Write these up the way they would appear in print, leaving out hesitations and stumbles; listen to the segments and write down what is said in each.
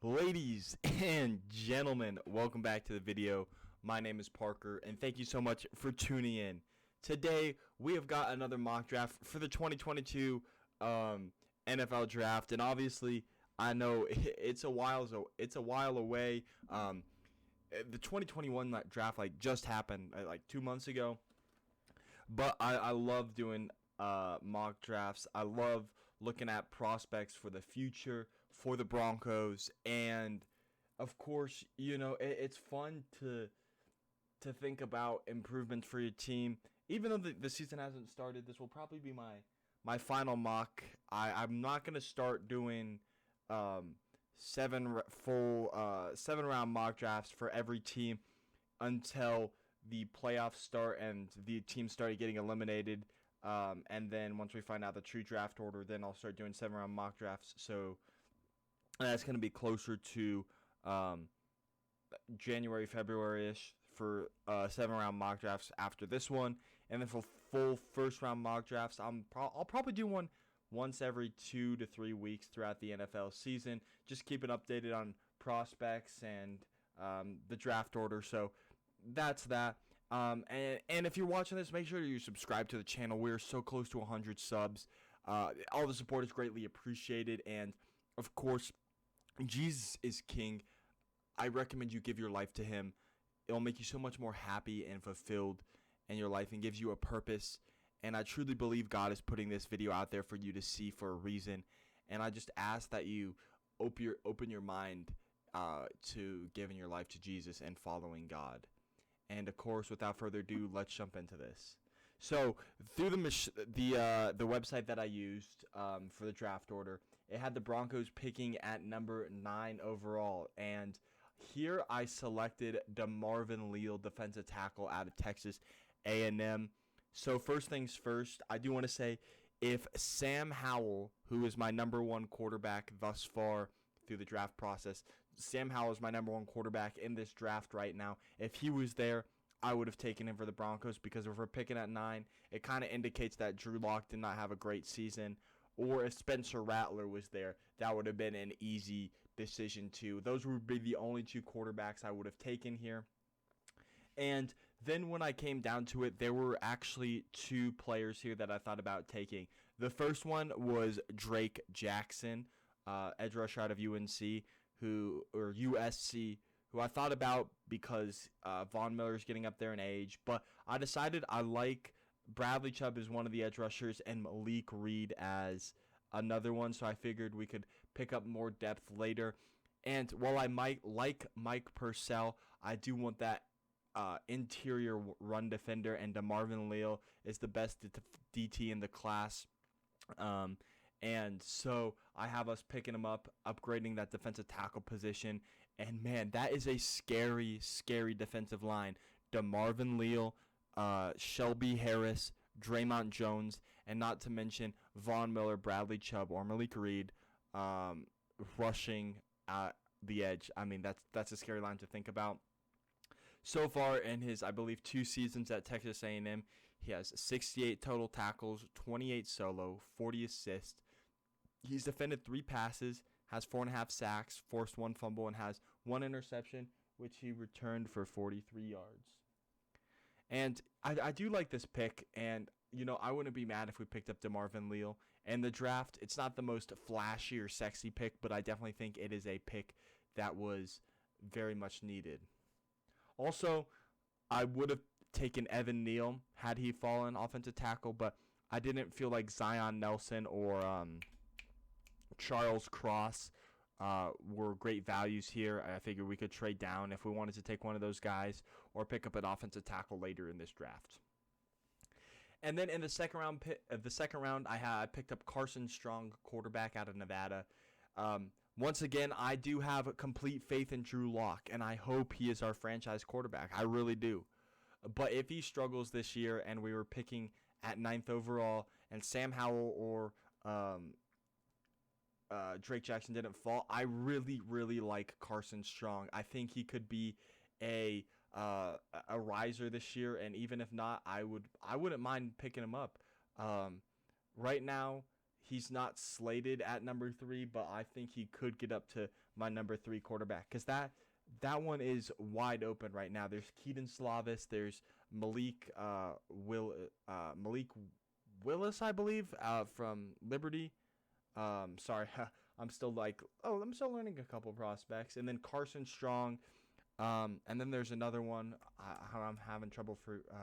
Ladies and gentlemen, welcome back to the video. My name is Parker, and thank you so much for tuning in. Today, we have got another mock draft for the 2022 NFL draft, and obviously, I know it's a while away. The 2021 draft just happened 2 months ago. But I love doing mock drafts. I love looking at prospects for the future for the Broncos, and of course, it's fun to think about improvements for your team. Even though the season hasn't started, this will probably be my final mock. I'm not gonna start doing seven round mock drafts for every team until the playoffs start and the teams started getting eliminated. And then once we find out the true draft order, then I'll start doing 7 round mock drafts. So that's going to be closer to January, February-ish for 7 round mock drafts after this one. And then for full first round mock drafts, I'll probably do one once every 2 to 3 weeks throughout the NFL season. Just keep it updated on prospects and the draft order. So that's that. And if you're watching this, make sure you subscribe to the channel. We're so close to 100 subs. All the support is greatly appreciated. And, of course, Jesus is king. I recommend you give your life to him. It'll make you so much more happy and fulfilled in your life and gives you a purpose. And I truly believe God is putting this video out there for you to see for a reason. And I just ask that you open your mind to giving your life to Jesus and following God. And of course, without further ado, let's jump into this. So through the website that I used for the draft order, it had the Broncos picking at number 9 overall, and here I selected DeMarvin Leal, defensive tackle out of Texas A&M. So first things first, I do want to say if Sam Howell, who is my number 1 quarterback thus far through the draft process, Sam Howell is my number 1 quarterback in this draft right now. If he was there, I would have taken him for the Broncos, because if we're picking at 9, it kind of indicates that Drew Lock did not have a great season. Or if Spencer Rattler was there, that would have been an easy decision too. Those would be the only 2 quarterbacks I would have taken here. And then when I came down to it, there were actually 2 players here that I thought about taking. The first one was Drake Jackson, edge rusher out of USC, who I thought about because Von Miller's getting up there in age, but I decided I like Bradley Chubb as one of the edge rushers and Malik Reed as another one, so I figured we could pick up more depth later. And while I might like Mike Purcell, I do want that interior run defender, and DeMarvin Leal is the best DT in the class. And so I have us picking him up, upgrading that defensive tackle position. And, man, that is a scary, scary defensive line. DeMarvin Leal, Shelby Harris, Draymond Jones, and not to mention Von Miller, Bradley Chubb, or Malik Reed rushing at the edge. I mean, that's a scary line to think about. So far in his, I believe, 2 seasons at Texas A&M, he has 68 total tackles, 28 solo, 40 assists. He's defended 3 passes, has 4.5 sacks, forced 1 fumble, and has 1 interception, which he returned for 43 yards. And I do like this pick, and I wouldn't be mad if we picked up DeMarvin Leal. And the draft, it's not the most flashy or sexy pick, but I definitely think it is a pick that was very much needed. Also, I would have taken Evan Neal had he fallen offensive tackle, but I didn't feel like Zion Nelson or Charles Cross were great values here. I figured we could trade down if we wanted to take one of those guys or pick up an offensive tackle later in this draft. And then in the second round, I picked up Carson Strong, quarterback out of Nevada. Once again, I do have complete faith in Drew Lock, and I hope he is our franchise quarterback. I really do. But if he struggles this year and we were picking at 9th overall and Sam Howell or Drake Jackson didn't fall, I really, really like Carson Strong. I think he could be a riser this year, and even if not, I wouldn't mind picking him up. Right now, he's not slated at number 3, but I think he could get up to my number 3 quarterback, because that one is wide open right now. There's Keaton Slavis, there's Malik Willis, I believe, from Liberty. Sorry, I'm still learning a couple prospects, and then Carson Strong, and then there's another one I'm having trouble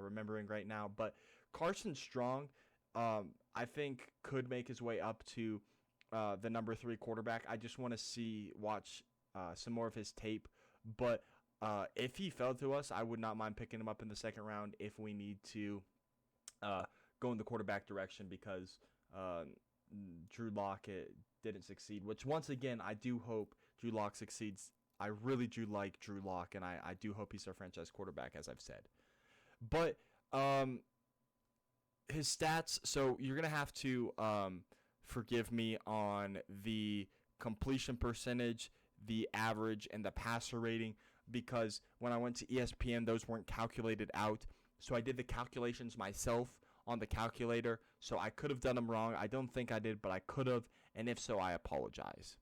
remembering right now, but Carson Strong, I think could make his way up to the number 3 quarterback. I just want to watch some more of his tape, but if he fell to us, I would not mind picking him up in the second round if we need to go in the quarterback direction, because Drew Lock didn't succeed, which once again, I do hope Drew Lock succeeds. I really do like Drew Lock, and I do hope he's our franchise quarterback, as I've said. But his stats, so you're going to have to forgive me on the completion percentage, the average, and the passer rating, because when I went to ESPN, those weren't calculated out. So I did the calculations myself on the calculator, so I could have done them wrong. I don't think I did, but I could have, and if so, I apologize.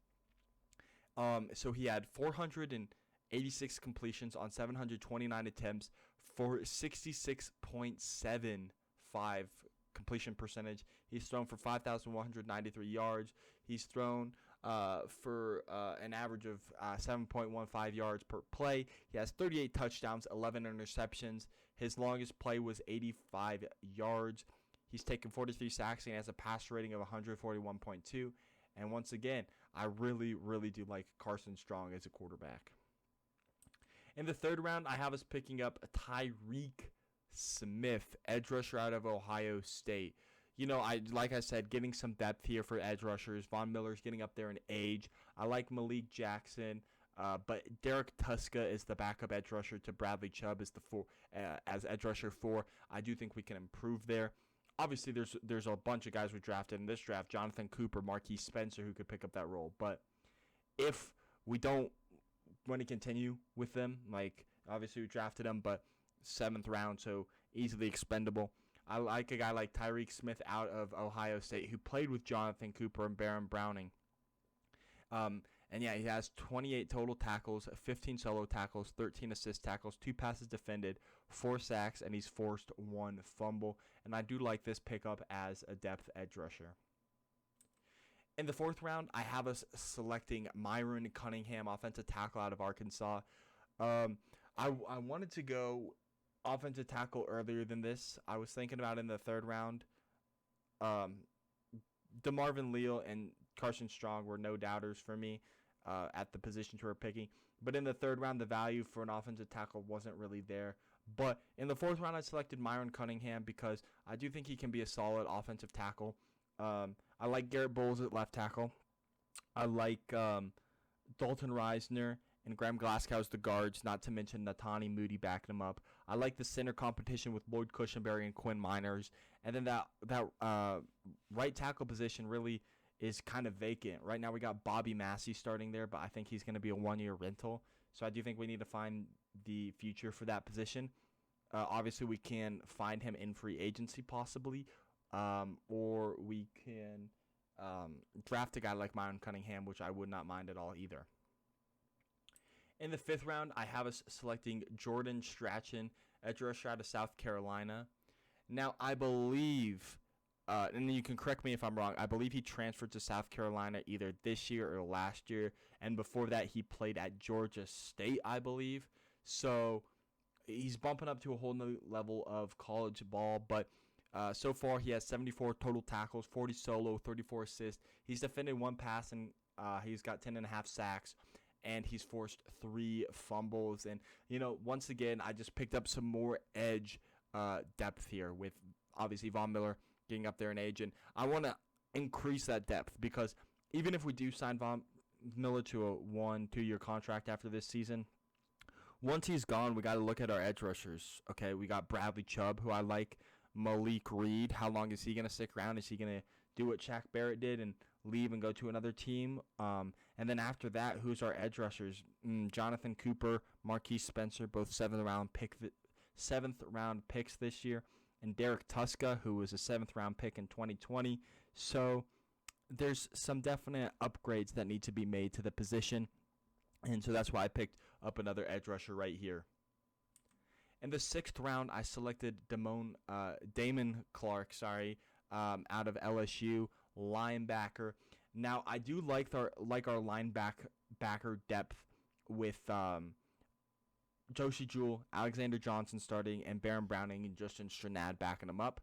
So he had 486 completions on 729 attempts for 66.75 completion percentage. He's thrown for 5,193 yards. He's thrown for an average of 7.15 yards per play. He has 38 touchdowns, 11 interceptions. His longest play was 85 yards. He's taken 43 sacks and has a passer rating of 141.2. And once again, I really, really do like Carson Strong as a quarterback. In the third round, I have us picking up Tyreek Smith, edge rusher out of Ohio State. Like I said, getting some depth here for edge rushers. Von Miller's getting up there in age. I like Malik Jackson, but Derek Tuska is the backup edge rusher to Bradley Chubb as edge rusher 4. I do think we can improve there. Obviously, there's a bunch of guys we drafted in this draft: Jonathan Cooper, Marquise Spencer, who could pick up that role. But if we don't want to continue with them, obviously we drafted them, but 7th round, so easily expendable. I like a guy like Tyreek Smith out of Ohio State, who played with Jonathan Cooper and Baron Browning. And yeah, he has 28 total tackles, 15 solo tackles, 13 assist tackles, 2 passes defended, 4 sacks, and he's forced 1 fumble. And I do like this pickup as a depth edge rusher. In the 4th round, I have us selecting Myron Cunningham, offensive tackle out of Arkansas. I wanted to go offensive tackle earlier than this. I was thinking about in the 3rd round. DeMarvin Leal and Carson Strong were no doubters for me at the positions we were picking. But in the 3rd round, the value for an offensive tackle wasn't really there. But in the 4th round, I selected Myron Cunningham because I do think he can be a solid offensive tackle. I like Garrett Bowles at left tackle. I like Dalton Reisner and Graham Glasgow as the guards, not to mention Natani Moody backing him up. I like the center competition with Lloyd Cushenberry and Quinn Miners. And then that right tackle position really is kind of vacant. Right now we got Bobby Massey starting there, but I think he's going to be a 1-year rental. So I do think we need to find the future for that position. Obviously, we can find him in free agency possibly, or we can draft a guy like Myron Cunningham, which I would not mind at all either. In the 5th round, I have us selecting Jordan Strachan, edge rusher out of South Carolina. Now, I believe, and you can correct me if I'm wrong, I believe he transferred to South Carolina either this year or last year, and before that he played at Georgia State, I believe. So he's bumping up to a whole new level of college ball, but so far he has 74 total tackles, 40 solo, 34 assists. He's defended 1 pass, and he's got 10.5 sacks. And he's forced 3 fumbles. And, once again, I just picked up some more edge depth here with, obviously, Von Miller getting up there in age. And I want to increase that depth because even if we do sign Von Miller to a 1-2-year contract after this season, once he's gone, we got to look at our edge rushers. Okay, we got Bradley Chubb, who I like. Malik Reed, how long is he going to stick around? Is he going to do what Shaq Barrett did and leave and go to another team? And then after that, who's our edge rushers? Jonathan Cooper, Marquise Spencer, both 7th round picks this year, and Derek Tuska, who was a 7th round pick in 2020. So there's some definite upgrades that need to be made to the position. And so that's why I picked up another edge rusher right here. In the 6th round, I selected Damon Clark, out of LSU, linebacker. Now, I do like our linebacker depth with Josie Jewell, Alexander Johnson starting, and Baron Browning and Justin Strahan backing him up.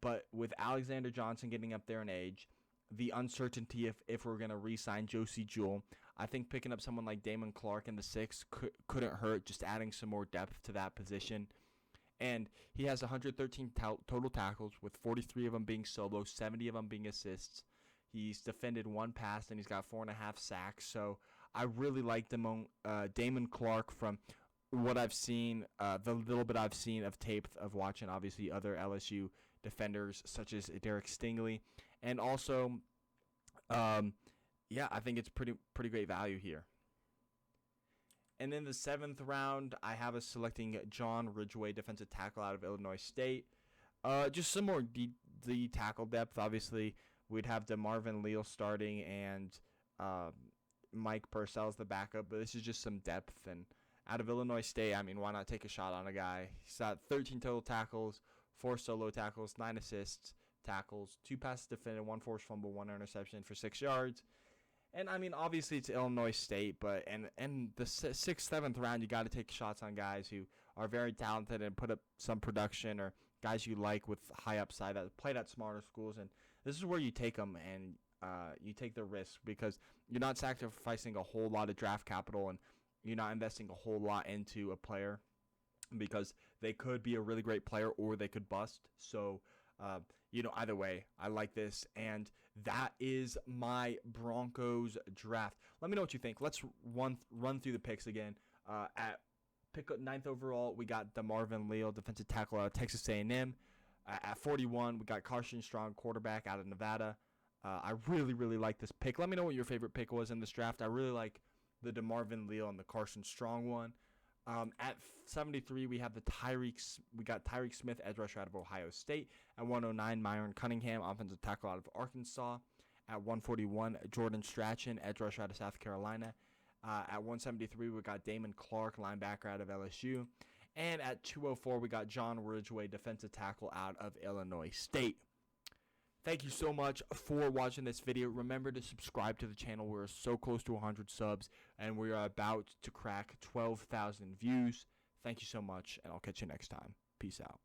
But with Alexander Johnson getting up there in age, the uncertainty if we're going to re-sign Josie Jewell, I think picking up someone like Damon Clark in the 6th couldn't hurt, just adding some more depth to that position. And he has 113 total tackles, with 43 of them being solo, 70 of them being assists. He's defended 1 pass, and he's got 4.5 sacks. So I really like Damon Clark from what I've seen, the little bit I've seen of tape of watching, obviously, other LSU defenders such as Derek Stingley. And also, I think it's pretty great value here. And in the 7th round, I have us selecting John Ridgeway, defensive tackle out of Illinois State. Just some more D tackle depth. Obviously, we'd have DeMarvin Leal starting and Mike Purcell's the backup, but this is just some depth. And out of Illinois State, I mean, why not take a shot on a guy? He's got 13 total tackles, 4 solo tackles, 9 assists, tackles, 2 passes defended, 1 forced fumble, 1 interception for 6 yards. And, I mean, obviously it's Illinois State, but in the 6th, 7th round, you got to take shots on guys who are very talented and put up some production, or guys you like with high upside that played at smaller schools. And this is where you take them and you take the risk, because you're not sacrificing a whole lot of draft capital and you're not investing a whole lot into a player, because they could be a really great player or they could bust. So, either way, I like this. And that is my Broncos draft. Let me know what you think. Let's run through the picks again. At pick up 9th overall, we got DeMarvin Leal, defensive tackle out of Texas A&M. At 41, we got Carson Strong, quarterback out of Nevada. I really, really like this pick. Let me know what your favorite pick was in this draft. I really like the DeMarvin Leal and the Carson Strong one. At 73, we got Tyreek Smith, edge rusher out of Ohio State. At 109, Myron Cunningham, offensive tackle out of Arkansas. At 141, Jordan Strahan, edge rusher out of South Carolina. At 173, we got Damon Clark, linebacker out of LSU. And at 204, we got John Ridgeway, defensive tackle out of Illinois State. Thank you so much for watching this video. Remember to subscribe to the channel. We're so close to 100 subs, and we are about to crack 12,000 views. Thank you so much, and I'll catch you next time. Peace out.